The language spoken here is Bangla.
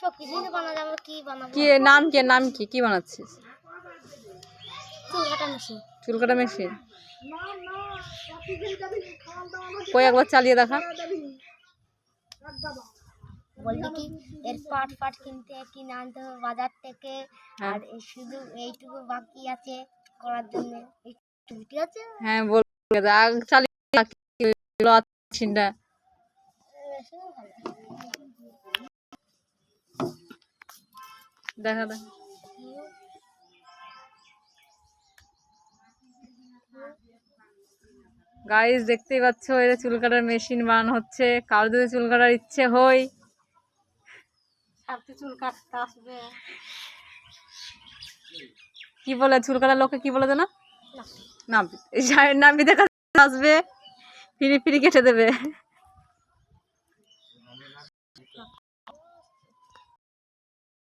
সব কিছুই তো বানানো যাবে, কি বানাবো? কি নাম কি বানাচ্ছিস? চুল কাটা মেশিন। কই একবার চালিয়ে দেখা। বলতে কি এর পাট কিনে আনতে হবে বাজার থেকে। আর শুধু এইটুকু বাকি আছে করার জন্য। ঠিক আছে, হ্যাঁ বল চালিয়ে মেশিনটা দেখা দেখা। গাইস দেখতেই পাচ্ছ, এটা চুল কাটার মেশিন বানানো হচ্ছে। কারো যদি চুল কাটার ইচ্ছে হয়, চুল কাটতে আসবে। কি বলে চুল কাটার লোকে কি বলে জানো? নাবি দেখা আসবে, ফিরি ফিরি কেটে দেবে।